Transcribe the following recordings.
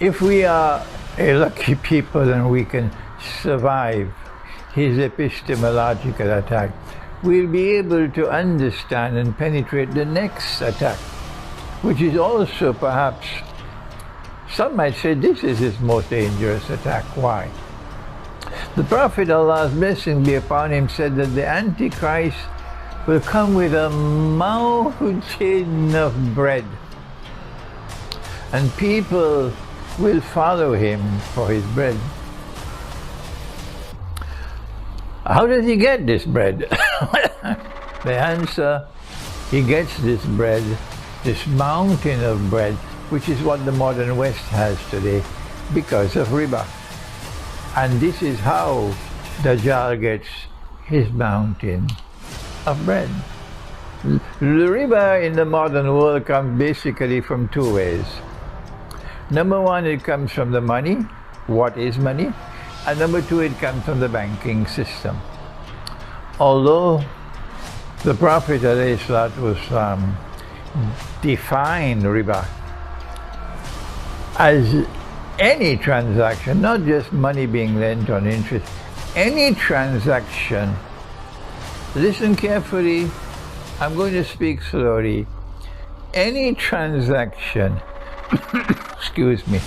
If we are a lucky people and we can survive his epistemological attack, we'll be able to understand and penetrate the next attack, which is also perhaps, some might say this is his most dangerous attack. Why? The Prophet, Allah's blessing be upon him, said that the Antichrist will come with a mountain of bread, and people will follow him for his bread. How does he get this bread? The answer, he gets this bread, this mountain of bread, which is what the modern West has today, because of Riba. And this is how Dajjal gets his mountain of bread. The Riba in the modern world comes basically from two ways. Number one, it comes from the money. What is money? And number two, it comes from the banking system. Although the Prophet ﷺ defined riba as any transaction, not just money being lent on interest, any transaction. Listen carefully, I'm going to speak slowly. Any transaction, excuse me,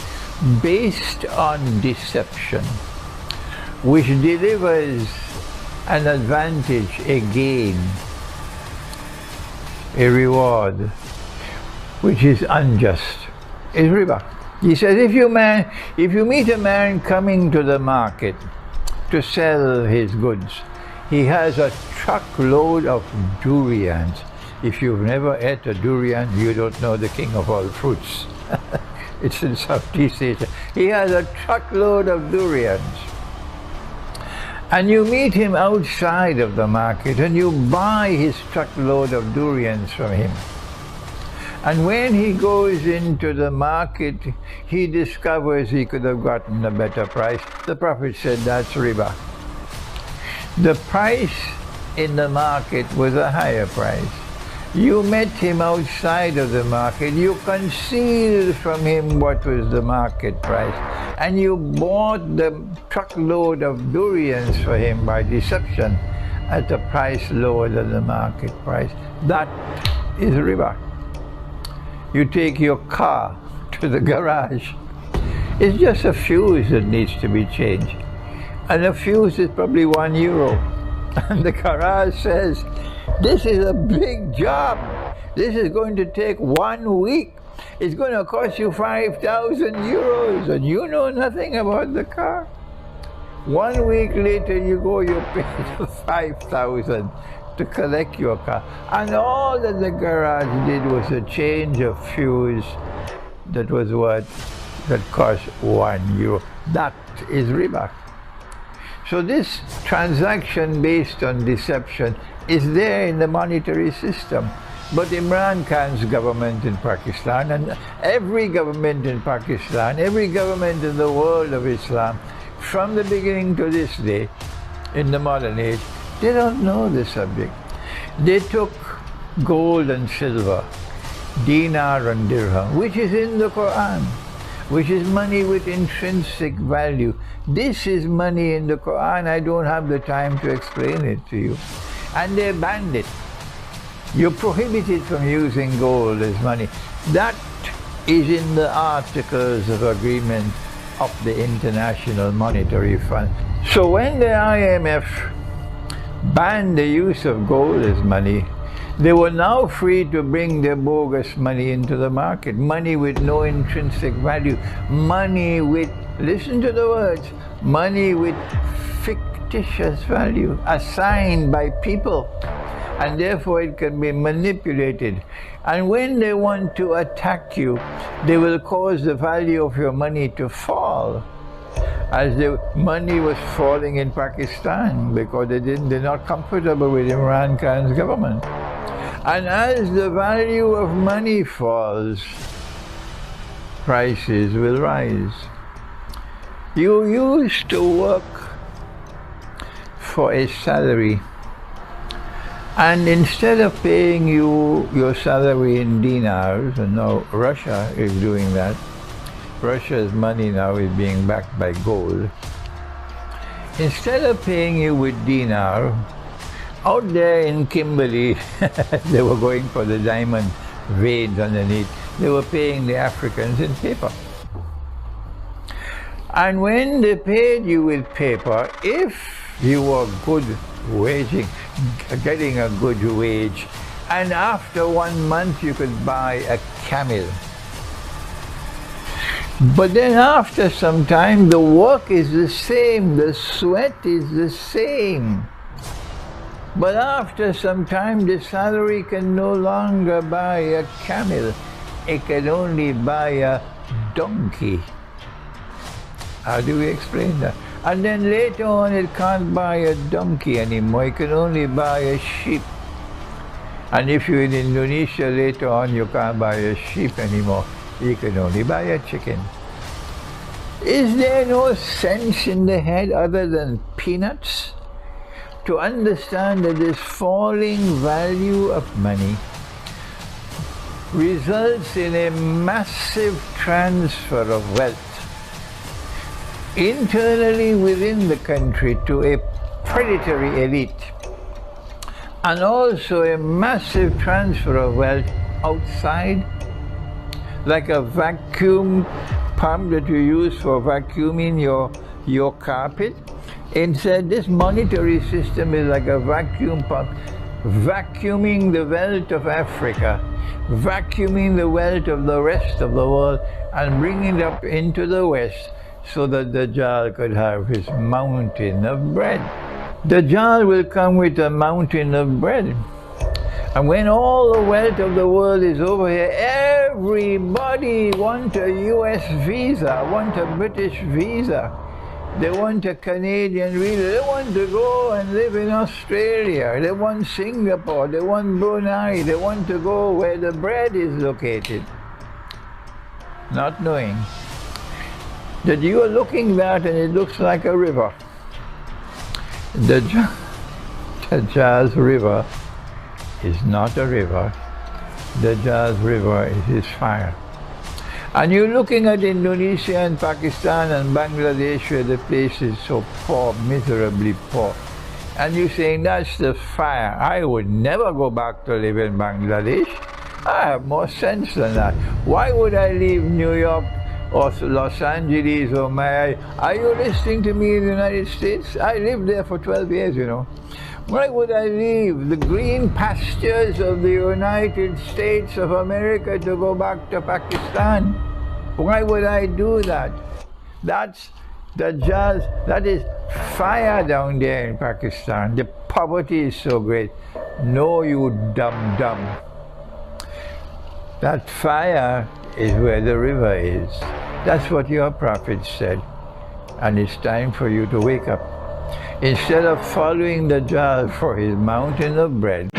based on deception, which delivers an advantage, a gain, a reward, which is unjust, is riba. He says, if you meet a man coming to the market to sell his goods, he has a truckload of durians. If you've never ate a durian, you don't know the king of all fruits. It's in Southeast Asia. He has a truckload of durians. And you meet him outside of the market and you buy his truckload of durians from him. And when he goes into the market, he discovers he could have gotten a better price. The Prophet said that's riba. The price in the market was a higher price. You met him outside of the market, you concealed from him what was the market price, and you bought the truckload of durians for him by deception at a price lower than the market price. That is riba. You take your car to the garage. It's just a fuse that needs to be changed. And a fuse is probably €1. And the garage says, this is a big job. This is going to take 1 week. It's going to cost you €5,000, and you know nothing about the car. 1 week later, you go, you pay $5,000 to collect your car. And all that the garage did was a change of fuse that was that cost €1. That is riba. So this transaction based on deception is there in the monetary system. But Imran Khan's government in Pakistan, and every government in Pakistan, every government in the world of Islam, from the beginning to this day, in the modern age, they don't know the subject. They took gold and silver, dinar and dirham, which is in the Quran, which is money with intrinsic value. This is money in the Quran. I don't have the time to explain it to you. And they banned it. You're prohibited from using gold as money. That is in the Articles of Agreement of the International Monetary Fund. So when the IMF banned the use of gold as money, they were now free to bring their bogus money into the market. Money with no intrinsic value. Money with, listen to the words, money with fictitious value assigned by people, and therefore it can be manipulated. And when they want to attack you, they will cause the value of your money to fall, as the money was falling in Pakistan because they're not comfortable with Imran Khan's government. And as the value of money falls, prices will rise. You used to work for a salary, and instead of paying you your salary in dinars, and now Russia is doing that, Russia's money now is being backed by gold. Instead of paying you with dinar, out there in Kimberley, they were going for the diamond veins underneath. They were paying the Africans in paper. And when they paid you with paper, if you were good waging, getting a good wage, and after 1 month you could buy a camel. But then after some time, the work is the same, the sweat is the same. But after some time, the salary can no longer buy a camel. It can only buy a donkey. How do we explain that? And then later on, it can't buy a donkey anymore. It can only buy a sheep. And if you're in Indonesia later on, you can't buy a sheep anymore. You can only buy a chicken. Is there no sense in the head other than peanuts to understand that this falling value of money results in a massive transfer of wealth internally within the country to a predatory elite, and also a massive transfer of wealth outside, like a vacuum pump that you use for vacuuming your carpet? Instead, this monetary system is like a vacuum pump, vacuuming the wealth of Africa, vacuuming the wealth of the rest of the world, and bringing it up into the West so that Dajjal could have his mountain of bread. Dajjal will come with a mountain of bread. And when all the wealth of the world is over here, everybody wants a US visa, want a British visa. They want a Canadian visa. They want to go and live in Australia. They want Singapore. They want Brunei. They want to go where the bread is located. Not knowing that you are looking at and it looks like a river. Dajjal's river is not a river. Dajjal's river is his fire. And you're looking at Indonesia and Pakistan and Bangladesh, where the place is so poor, miserably poor. And you're saying, that's the fire. I would never go back to live in Bangladesh. I have more sense than that. Why would I leave New York or Los Angeles or Miami? Are you listening to me in the United States? I lived there for 12 years, you know. Why would I leave the green pastures of the United States of America to go back to Pakistan? Why would I do that? That's Dajjal, that is fire down there in Pakistan. The poverty is so great. No, you dumb. That fire is where the river is. That's what your prophet said. And it's time for you to wake up. Instead of following Dajjal for his mountain of bread,